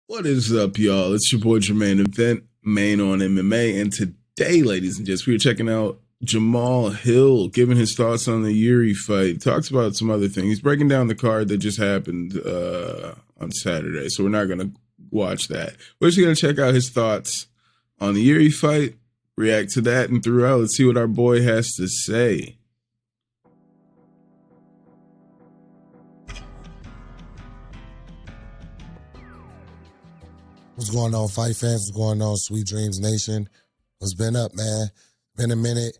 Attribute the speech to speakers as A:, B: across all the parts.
A: What is up, y'all? It's your boy Jermaine, Event Main on MMA, and today, ladies and gents, we are checking out Jamahal Hill, giving his thoughts on the Jiri fight. Talks about some other things. He's breaking down the card that just happened on Saturday, so we're not going to watch that. We're just going to check out his thoughts on the Jiri fight, react to that, and throughout, let's see what our boy has to say.
B: What's going on, fight fans? What's going on, Sweet Dreams Nation? What's been up, man? Been a minute.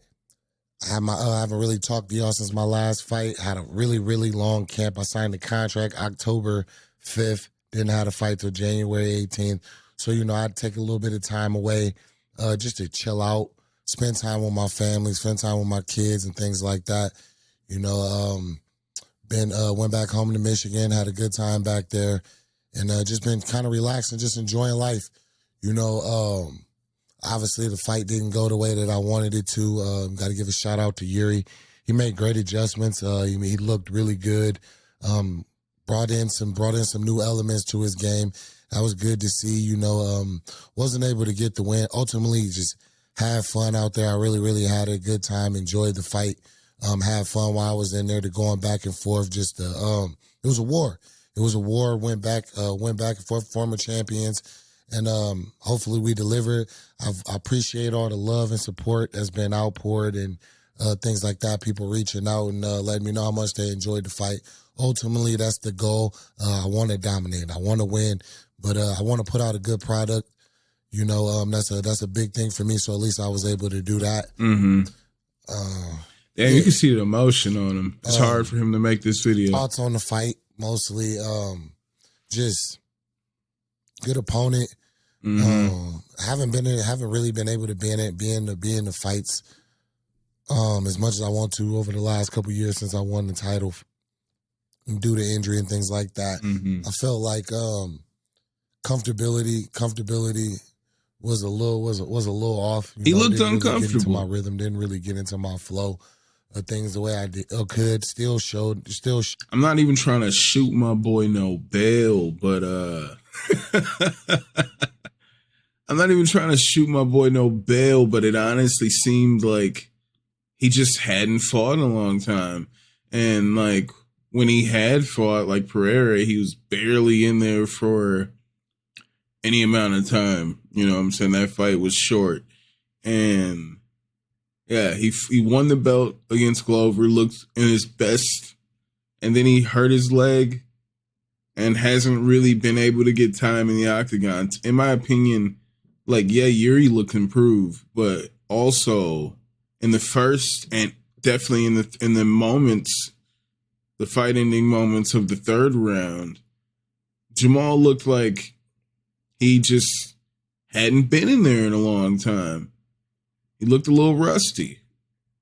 B: I haven't really talked to y'all since my last fight. I had a really, really long camp. I signed the contract October 5th. Didn't have a fight till January 18th. So, I had to take a little bit of time away just to chill out, spend time with my family, spend time with my kids and things like that. Went back home to Michigan, had a good time back there. And just been kind of relaxing, just enjoying life. Obviously the fight didn't go the way that I wanted it to. Got to give a shout out to Jiri. He made great adjustments. He looked really good. Brought in some new elements to his game. That was good to see. Wasn't able to get the win. Ultimately, just had fun out there. I really, really had a good time. Enjoyed the fight. Had fun while I was in there. Going back and forth. It was a war. It was a war, went back and forth, former champions, and hopefully we delivered. I appreciate all the love and support that's been outpoured and things like that, people reaching out and letting me know how much they enjoyed the fight. Ultimately, that's the goal. I want to dominate. I want to win, but I want to put out a good product. That's a big thing for me, so at least I was able to do that.
A: Mm-hmm. You can see the emotion on him. It's hard for him to make this video.
B: Thoughts on the fight. Mostly, just good opponent.
A: Mm-hmm.
B: Haven't really been able to be in the fights as much as I want to over the last couple of years since I won the title due to injury and things like that.
A: Mm-hmm.
B: I felt like comfortability was a little off.
A: He looked
B: didn't
A: uncomfortable.
B: Really get into my rhythm, didn't really get into my flow. Things the way I did could still showed.
A: I'm not even trying to shoot my boy no bail, but I'm not even trying to shoot my boy no bail, but it honestly seemed like he just hadn't fought in a long time. And like when he had fought like Pereira, he was barely in there for any amount of time. You know what I'm saying? That fight was short. And yeah, he won the belt against Glover, looked in his best, and then he hurt his leg and hasn't really been able to get time in the octagon. In my opinion, Jiri looked improved, but also in the first and definitely in the moments, the fight-ending moments of the third round, Jamahal looked like he just hadn't been in there in a long time. He looked a little rusty.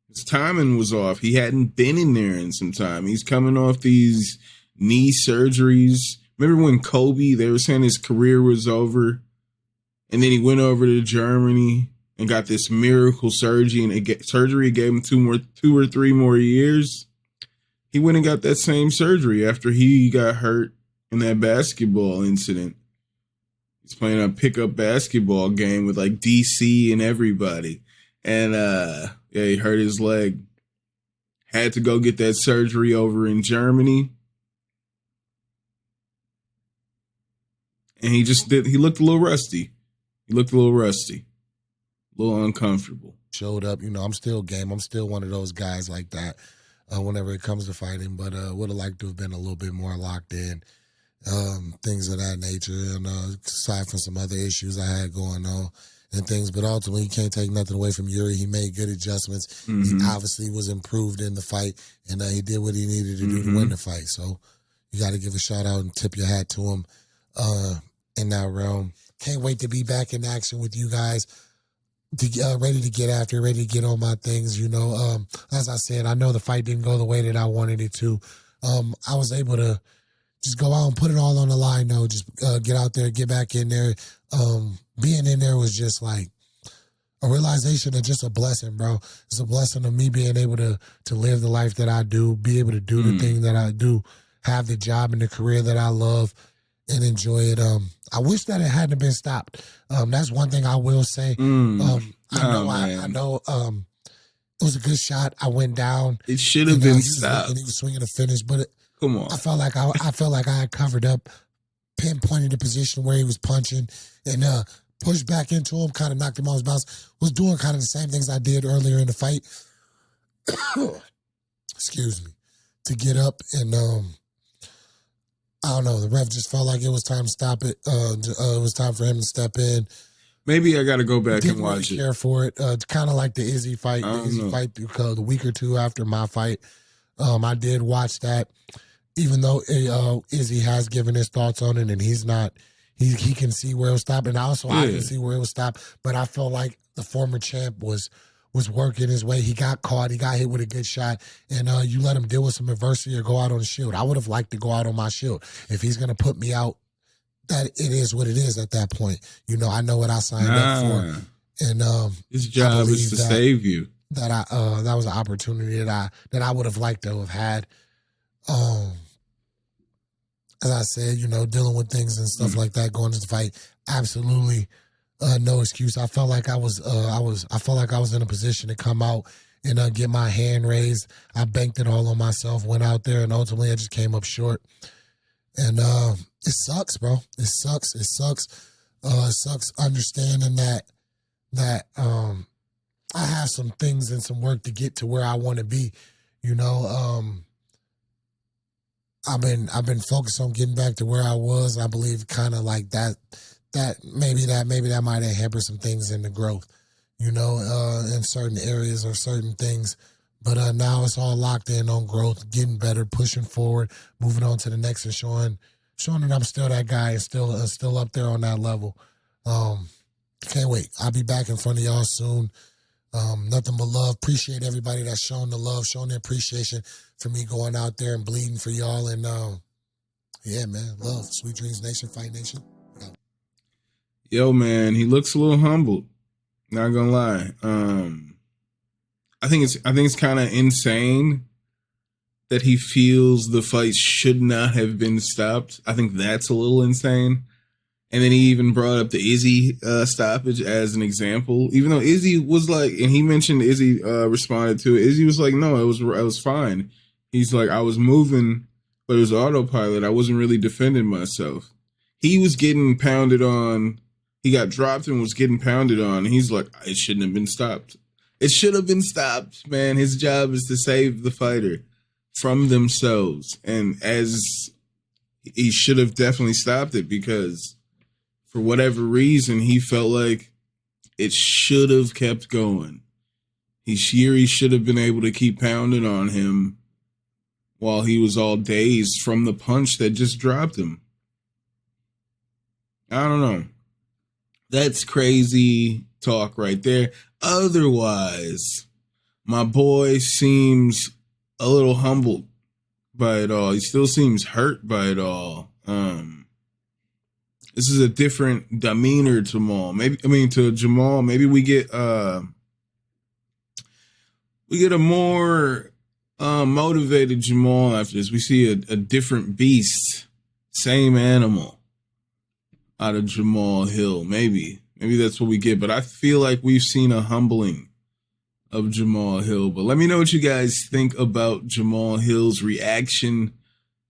A: His timing was off. He hadn't been in there in some time. He's coming off these knee surgeries. Remember when Kobe, they were saying his career was over, and then he went over to Germany and got this miracle surgery, and surgery gave him 2 or 3 more years. He went and got that same surgery after he got hurt in that basketball incident. He's playing a pickup basketball game with like DC and everybody. And, he hurt his leg. Had to go get that surgery over in Germany. And he looked a little rusty. A little uncomfortable.
B: Showed up, I'm still game. I'm still one of those guys like that whenever it comes to fighting, but would have liked to have been a little bit more locked in. Things of that nature. And aside from some other issues I had going on. And things, but ultimately you can't take nothing away from Jiri. He made good adjustments. Mm-hmm. He obviously was improved in the fight, and he did what he needed to do to win the fight. So you got to give a shout out and tip your hat to him in that realm. Can't wait to be back in action with you guys. Ready to get after, ready to get on my things. As I said, I know the fight didn't go the way that I wanted it to. I was able to just go out and put it all on the line, though. Just get out there, get back in there. Being in there was just like a realization of just a blessing, bro. It's a blessing of me being able to live the life that I do, be able to do the thing that I do, have the job and the career that I love, and enjoy it. I wish that it hadn't been stopped. That's one thing I will say. I know. It was a good shot. I went down.
A: It should have been stopped.
B: He was swinging a finish, but
A: come on.
B: I felt like I had covered up, pinpointed the position where he was punching, and pushed back into him, kind of knocked him off his balance. Was doing kind of the same things I did earlier in the fight. Excuse me. To get up and I don't know. The ref just felt like it was time to stop it. It was time for him to step in.
A: Maybe I got to go back and watch
B: it. Care for it. Kind of like the Izzy fight. Because the week or two after my fight, I did watch that. Even though Izzy has given his thoughts on it, and he's not, he can see where it was stopped, and I can see where it was stopped. But I felt like the former champ was working his way. He got caught. He got hit with a good shot. And you let him deal with some adversity or go out on the shield. I would have liked to go out on my shield. If he's going to put me out, that it is what it is at that point. You know, I know what I signed up for. And
A: his job is to save you.
B: That was an opportunity that I would have liked to have had. As I said, you know, dealing with things and stuff like that, going into the fight, absolutely no excuse. I felt like I was in a position to come out and get my hand raised. I banked it all on myself, went out there, and ultimately I just came up short. And it sucks, bro. It sucks. It sucks. It sucks understanding that I have some things and some work to get to where I want to be. You know, I've been focused on getting back to where I was. I believe kind of like that maybe that might have hampered some things in the growth, you know, in certain areas or certain things. But now it's all locked in on growth, getting better, pushing forward, moving on to the next, and showing that I'm still that guy and still up there on that level. Can't wait. I'll be back in front of y'all soon. Nothing but love. Appreciate everybody that's shown the love, shown the appreciation for me going out there and bleeding for y'all. And yeah, man, love. Sweet Dreams Nation, Fight Nation.
A: Yo, man, he looks a little humbled. Not gonna lie. I think it's kind of insane that he feels the fight should not have been stopped. I think that's a little insane. And then he even brought up the Izzy stoppage as an example, even though Izzy was like, and he mentioned Izzy responded to it. Izzy was like, no, I was fine. He's like, I was moving, but it was autopilot. I wasn't really defending myself. He was getting pounded on. He got dropped and was getting pounded on. He's like, it shouldn't have been stopped. It should have been stopped, man. His job is to save the fighter from themselves. And as he should have definitely stopped it, because for whatever reason, he felt like it should have kept going. Jiri should have been able to keep pounding on him while he was all dazed from the punch that just dropped him. I don't know. That's crazy talk right there. Otherwise, my boy seems a little humbled by it all. He still seems hurt by it all. This is a different demeanor to Jamal. Maybe we get a more motivated Jamal after this. We see a different beast, same animal out of Jamahal Hill. Maybe that's what we get. But I feel like we've seen a humbling of Jamahal Hill. But let me know what you guys think about Jamahal Hill's reaction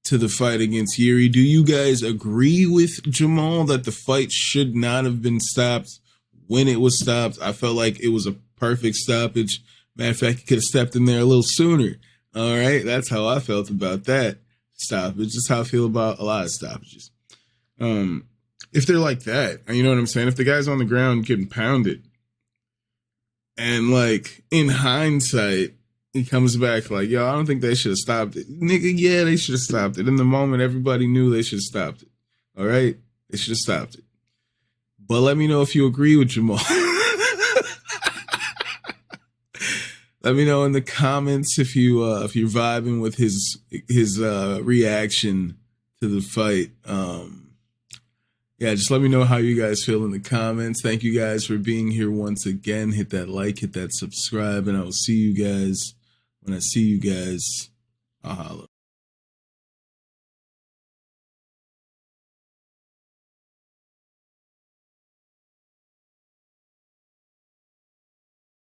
A: to the fight against Jiri. Do you guys agree with Jamal that the fight should not have been stopped when it was stopped? I felt like it was a perfect stoppage. Matter of fact, he could have stepped in there a little sooner. All right, that's how I felt about that stoppage. Just how I feel about a lot of stoppages. If they're like that, you know what I'm saying? If the guy's on the ground getting pounded, and like in hindsight, he comes back like, yo, I don't think they should have stopped it. Nigga, yeah, they should have stopped it. In the moment, everybody knew they should have stopped it. All right? They should have stopped it. But let me know if you agree with Jamal. Let me know in the comments if you're vibing with his reaction to the fight. Yeah, just let me know how you guys feel in the comments. Thank you guys for being here once again. Hit that like, hit that subscribe, and I will see you guys. When I see you guys, I'll holla.